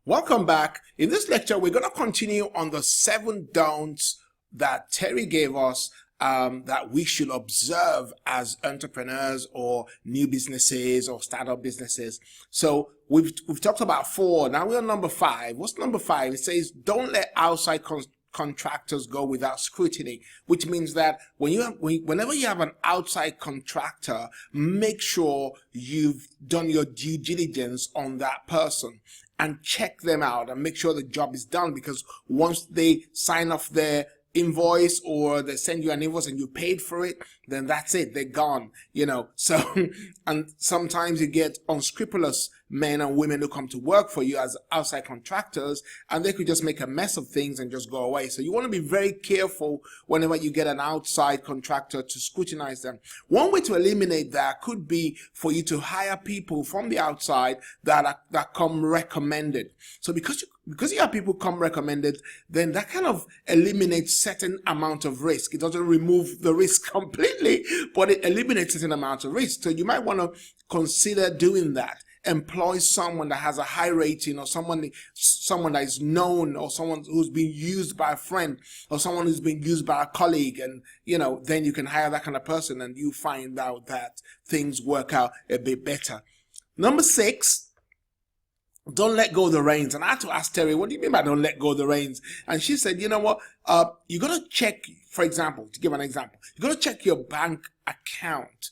Welcome back. In this lecture, we're going to continue on the 7 don'ts that Terry gave us that we should observe as entrepreneurs or new businesses or startup businesses. So we've talked about 4. Now we're on number 5. What's number 5? It says, don't let outside contractors go without scrutiny, which means that whenever you have an outside contractor, make sure you've done your due diligence on that person and check them out and make sure the job is done, because once they sign off their invoice or they send you an invoice and you paid for it, then that's it, they're gone, so and sometimes you get unscrupulous men and women who come to work for you as outside contractors, and they could just make a mess of things and just go away. So you want to be very careful whenever you get an outside contractor to scrutinize them. One way to eliminate that could be for you to hire people from the outside that come recommended. So because you have people come recommended, then that kind of eliminates certain amount of risk. It doesn't remove the risk completely, but it eliminates certain amount of risk. So you might want to consider doing that. Employ someone that has a high rating, or someone that is known, or someone who's been used by a friend, or someone who's been used by a colleague, and then you can hire that kind of person and you find out that things work out a bit better. Number 6, don't let go of the reins. And I had to ask Terry, what do you mean by don't let go of the reins? And she said, you know what, you're going to check, for example, to give an example, you're going to check your bank account,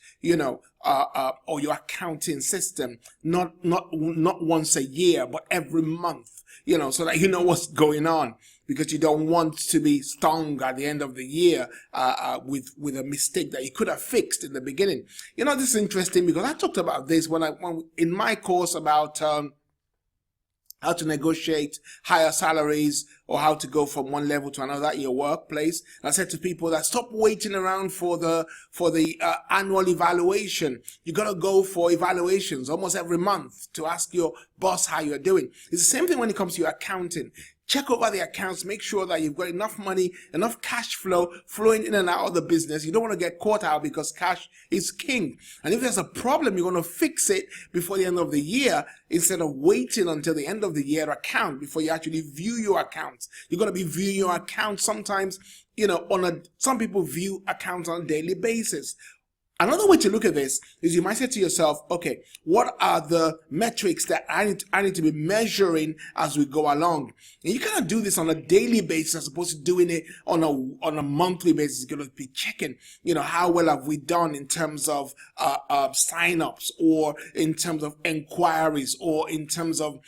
or your accounting system, not once a year, but every month, so that you know what's going on, because you don't want to be stung at the end of the year with a mistake that you could have fixed in the beginning. This is interesting because I talked about this in my course about how to negotiate higher salaries, or how to go from one level to another in your workplace. And I said to people that stop waiting around for the annual evaluation. You got to go for evaluations almost every month to ask your boss how you're doing. It's the same thing when it comes to your accounting. Check over the accounts, make sure that you've got enough money, enough cash flow flowing in and out of the business. You don't want to get caught out, because cash is king. And if there's a problem, you're going to fix it before the end of the year, instead of waiting until the end of the year to account before you actually view your accounts. You're going to be viewing your accounts sometimes, some people view accounts on a daily basis. Another way to look at this is you might say to yourself, okay, what are the metrics that I need to be measuring as we go along? And you cannot do this on a daily basis as opposed to doing it on a monthly basis. You're going to be checking, how well have we done in terms of sign-ups, or in terms of inquiries, or in terms of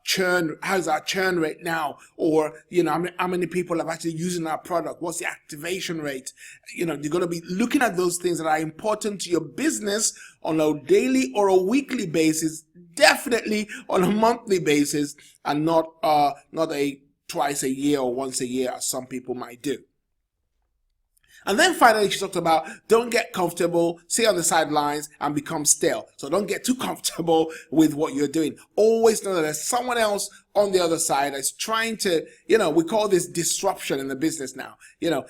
churn. How's our churn rate now? Or how many people have actually using our product? What's the activation rate? You're going to be looking at those things that are important to your business on a daily or a weekly basis, definitely on a monthly basis, and not a twice a year or once a year as some people might do. And then finally, she talked about don't get comfortable, stay on the sidelines, and become stale. So don't get too comfortable with what you're doing. Always know that there's someone else on the other side that's trying to, we call this disruption in the business now.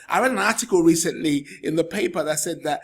I read an article recently in the paper that said that,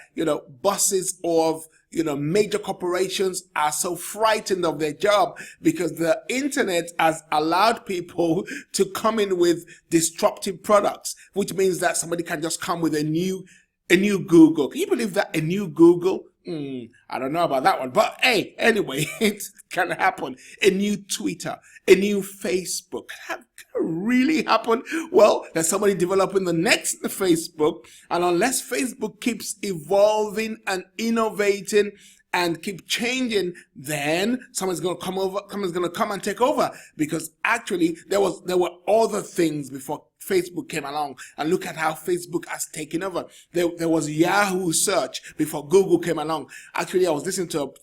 bosses of major corporations are so frightened of their job because the internet has allowed people to come in with disruptive products, which means that somebody can just come with a new Google. Can you believe that? A new Google? I don't know about that one, but hey, anyway, it can happen. A new Twitter, a new Facebook. Can really happen? Well, there's somebody developing the next Facebook, and unless Facebook keeps evolving and innovating and keep changing, then someone's going to come and take over, because actually there were other things before Facebook came along, and look at how Facebook has taken over. There was Yahoo search before Google came along. Actually, I was listening to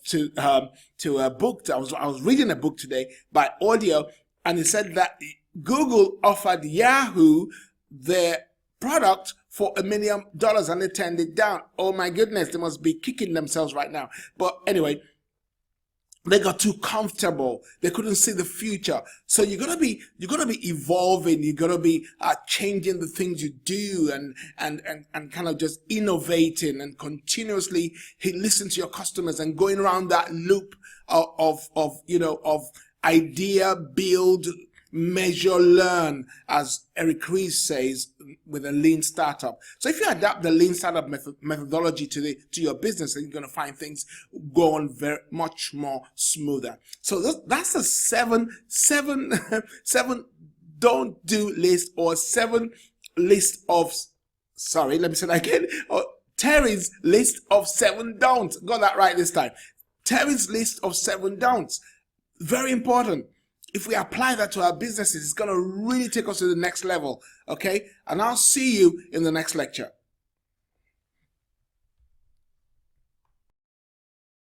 a book. I was reading a book today by audio, and it said that Google offered Yahoo their product for $1 million, and they turned it down. Oh my goodness, they must be kicking themselves right now. But anyway, they got too comfortable. They couldn't see the future. So you're gonna be evolving. You're gonna be changing the things you do, and kind of just innovating and continuously listen to your customers and going around that loop of idea, build, measure, learn, as Eric Ries says with a lean startup. So if you adapt the lean startup methodology to your business, then you're going to find things go on very much more smoother. So that's the seven don't do list, or 7 list of, sorry, let me say that again. Terry's list of 7 don'ts. Got that right this time. Terry's list of 7 don'ts. Very important. If we apply that to our businesses, it's going to really take us to the next level. Okay? And I'll see you in the next lecture.